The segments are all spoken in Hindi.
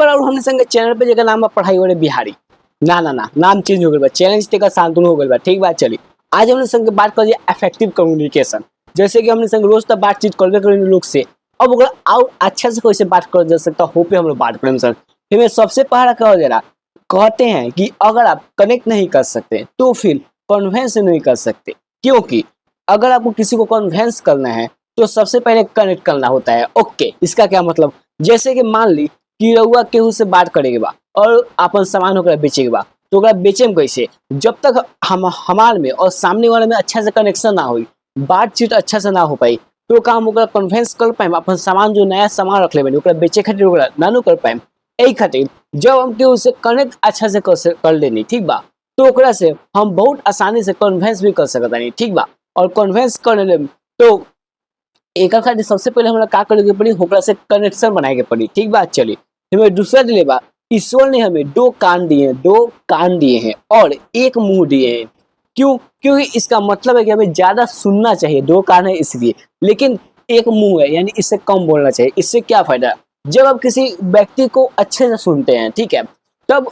बार और हमने संग चैनल पे जगह नाम पढ़ाई वाले बिहारी ना ना ना नाम चेंज हो गया, चैलेंज तेका शांतनु हो गया। ठीक बात चली। आज हमने संग बात कर इफेक्टिव कम्युनिकेशन, जैसे कि हमने संग रोज तक बातचीत करबे करेंगे लोग से, अब ओकरा और अच्छा से कैसे बात कर जा सकता हो पे हम लोग बात करेंगे सर। फिर सबसे पहला कहा जरा कहते हैं कि अगर आप कनेक्ट नहीं कर सकते तो फिर कन्वेंस नहीं कर सकते, क्योंकि अगर आपको किसी को कन्वेंस करना है तो सबसे पहले कनेक्ट करना होता है। ओके, इसका क्या मतलब, जैसे कि मान ली कि रउआ केहू से बात करेके बा और अपन सामान होकर बेचे के बा, तो ओकरा बेचेम कैसे, जब तक हम हमार में और सामने वाले में अच्छा से कनेक्शन ना हुई, बातचीत अच्छा से ना हो पाई, तो काम ओकरा कन्वेंस कर पाए, अपन सामान जो नया सामान रख ले ओकरा बेचे खातिर ओकरा ना कर पाए। यही खातिर जब हम केहू से कनेक्ट अच्छा से कर लेनी, ठीक बा, तो ओकरा से हम बहुत आसानी से कन्वेंस भी कर सकता नहीं, ठीक बा। और कन्वेंस कर ले तो एक खातिर सबसे पहले हमरा का करे के पड़ी, ओकरा से कनेक्शन बनाए के पड़ी, ठीक बात चली। हमें दूसरा दिले बा, ईश्वर ने हमें दो कान दिए हैं और एक मुंह दिए हैं। क्यों? क्योंकि इसका मतलब है कि हमें ज्यादा सुनना चाहिए, दो कान है इसलिए, लेकिन एक मुंह है यानी इससे कम बोलना चाहिए। इससे क्या फायदा, जब आप किसी व्यक्ति को अच्छे से सुनते हैं, ठीक है, तब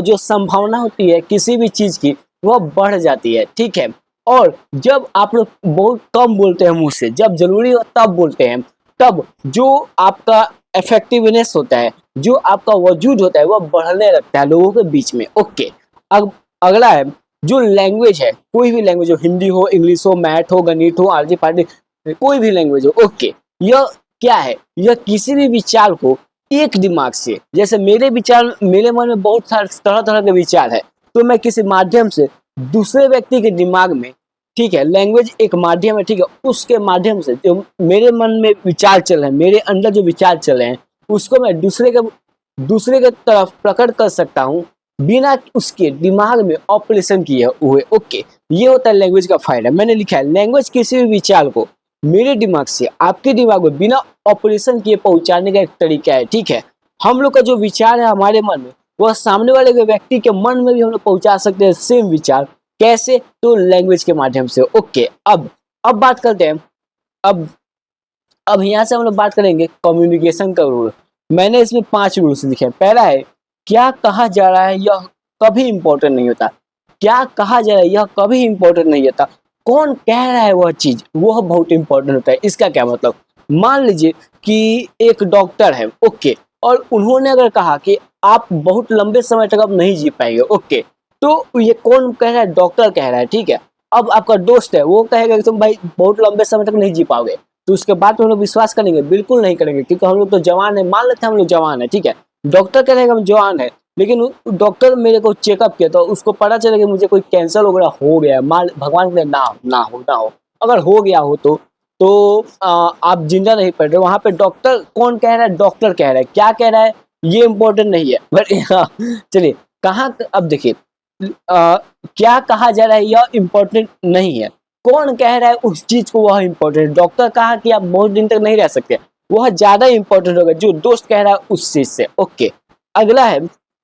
जो संभावना होती है किसी भी चीज की वह बढ़ जाती है, ठीक है। और जब आप लोग बहुत कम बोलते हैं मुंह से, जब जरूरी हो तब बोलते हैं, तब जो आपका इफेक्टिवनेस होता है, जो आपका वजूद होता है, वह बढ़ने लगता है लोगों के बीच में। ओके, अब अगला है जो लैंग्वेज है, कोई भी लैंग्वेज हो, हिंदी हो, इंग्लिश हो, मैथ हो, गणित हो, आरजी पार्टी, कोई भी लैंग्वेज हो। ओके, यह क्या है, यह किसी भी विचार को एक दिमाग से, जैसे मेरे विचार, मेरे मन में बहुत सारे तरह तरह के विचार है, तो मैं किसी माध्यम से दूसरे व्यक्ति के दिमाग में, ठीक है, लैंग्वेज एक माध्यम है, ठीक है, उसके माध्यम से जो मेरे मन में विचार चल रहे हैं, मेरे अंदर जो विचार चल रहे हैं, उसको मैं दूसरे के तरफ प्रकट कर सकता हूँ बिना उसके दिमाग में ऑपरेशन किए हुए। ओके, ये होता है लैंग्वेज का फायदा। मैंने लिखा है लैंग्वेज किसी भी विचार को मेरे दिमाग से आपके दिमाग में बिना ऑपरेशन किए पहुंचाने का एक तरीका है, ठीक है। हम लोग का जो विचार है हमारे मन में, वह सामने वाले व्यक्ति के मन में भी हम लोग पहुंचा सकते हैं सेम विचार। कैसे? तो लैंग्वेज के माध्यम से। ओके, अब बात करते हैं, अब यहाँ से हम लोग बात करेंगे कम्युनिकेशन का रूल। मैंने इसमें 5 रूल्स लिखे हैं। पहला है क्या कहा जा रहा है यह कभी इंपॉर्टेंट नहीं होता। क्या कहा जा रहा है यह कभी इंपॉर्टेंट नहीं होता, कौन कह रहा है वह चीज, वह बहुत इंपॉर्टेंट होता है। इसका क्या मतलब, मान लीजिए कि एक डॉक्टर है, ओके, और उन्होंने अगर कहा कि आप बहुत लंबे समय तक अब नहीं जी पाएंगे, ओके, तो ये कौन कह रहा है, डॉक्टर कह रहा है, ठीक है। अब आपका दोस्त है, वो कहेगा कि तुम भाई बहुत लंबे समय तक नहीं जी पाओगे, तो उसके बाद हम लोग विश्वास करेंगे? बिल्कुल नहीं करेंगे, क्योंकि हम लोग तो जवान है, मान लेते हैं हम लोग जवान है, ठीक है। डॉक्टर कह रहेगा हम जवान है, लेकिन डॉक्टर मेरे को चेकअप किया तो उसको पता चला कि मुझे कोई कैंसर वगैरह हो गया है, मान भगवान के ना हो, अगर हो गया हो तो आप जिंदा नहीं पड़ रहे। वहां पे डॉक्टर कौन कह रहा है, डॉक्टर कह रहा है, क्या कह रहा है ये इंपॉर्टेंट नहीं है, बट चलिए कहाँ, अब देखिए क्या कहा जा रहा है यह इंपॉर्टेंट नहीं है, कौन कह रहा है उस चीज को वह इंपॉर्टेंट। डॉक्टर कहा कि आप बहुत दिन तक नहीं रह सकते, वह ज्यादा इंपॉर्टेंट होगा जो दोस्त कह रहा है उस चीज से। ओके, अगला है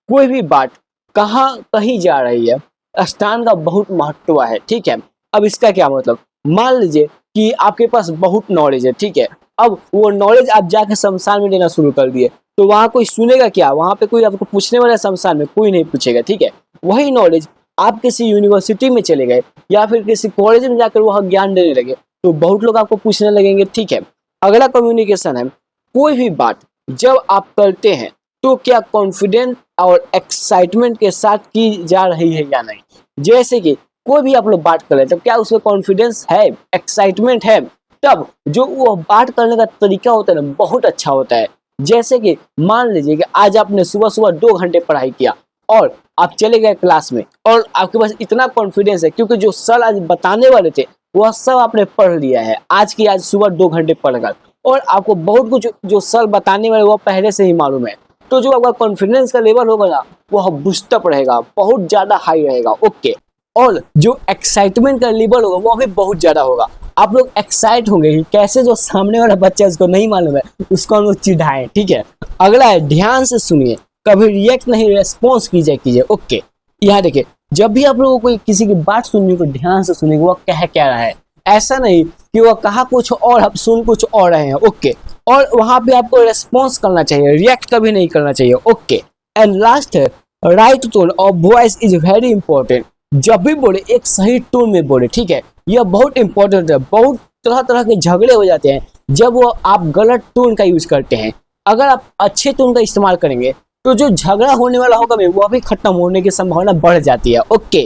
कोई भी बात कहाँ कही जा रही है, स्थान का बहुत महत्व है, ठीक है। अब इसका क्या मतलब, मान लीजिए कि आपके पास बहुत नॉलेज है, ठीक है, अब वो नॉलेज आप जाके शमशान में देना शुरू कर दिए, तो वहां कोई सुनेगा क्या, वहां पे कोई आपको पूछने वाला शमशान में कोई नहीं पूछेगा, ठीक है। वही नॉलेज आप किसी यूनिवर्सिटी में चले गए या फिर किसी कॉलेज में जाकर वह ज्ञान देने लगे, तो बहुत लोग आपको पूछने लगेंगे, ठीक है। अगला कम्युनिकेशन है कोई भी बात जब आप करते हैं तो क्या कॉन्फिडेंस और एक्साइटमेंट के साथ की जा रही है या नहीं। जैसे कि कोई भी आप लोग बात कर रहे हैं, तब क्या उसमें कॉन्फिडेंस है, एक्साइटमेंट है, तब जो वो बात करने का तरीका होता है ना बहुत अच्छा होता है। जैसे कि मान लीजिए कि आज आपने सुबह सुबह 2 घंटे पढ़ाई किया और आप चले गए क्लास में, और आपके पास इतना कॉन्फिडेंस है क्योंकि जो सर आज बताने वाले थे वह सब आपने पढ़ लिया है, आज सुबह 2 घंटे पढ़कर, और आपको बहुत कुछ जो सर बताने वाले वह पहले से ही मालूम है, तो जो आपका कॉन्फिडेंस का लेवल होगा ना वह बूस्टअप रहेगा, बहुत ज्यादा हाई रहेगा। ओके, और जो एक्साइटमेंट का लेवल होगा वह भी बहुत ज्यादा होगा। आप लोग एक्साइट होंगे कि कैसे जो सामने वाला बच्चा उसको नहीं मालूम है उसको हम लोग चिढ़ाएं, ठीक है। अगला है ध्यान से सुनिए, कभी रिएक्ट नहीं, रेस्पॉन्स कीजिए। ओके, यहाँ देखिए जब भी आप लोगों को किसी की बात सुननी तो ध्यान से सुनिए वो कह क्या रहा है, ऐसा नहीं कि वह कहा कुछ और आप सुन कुछ और रहे हैं। ओके, और वहां पे आपको रेस्पॉन्स करना चाहिए, रिएक्ट कभी नहीं करना चाहिए। ओके, एंड लास्ट है right tone of voice is very important. जब भी बोले एक सही टोन में बोले, ठीक है, यह बहुत इंपॉर्टेंट है। बहुत तरह तरह के झगड़े हो जाते हैं जब वो आप गलत टोन का यूज करते हैं। अगर आप अच्छे टोन का इस्तेमाल करेंगे तो जो झगड़ा होने वाला होगा वो भी खत्म होने की संभावना बढ़ जाती है। ओके।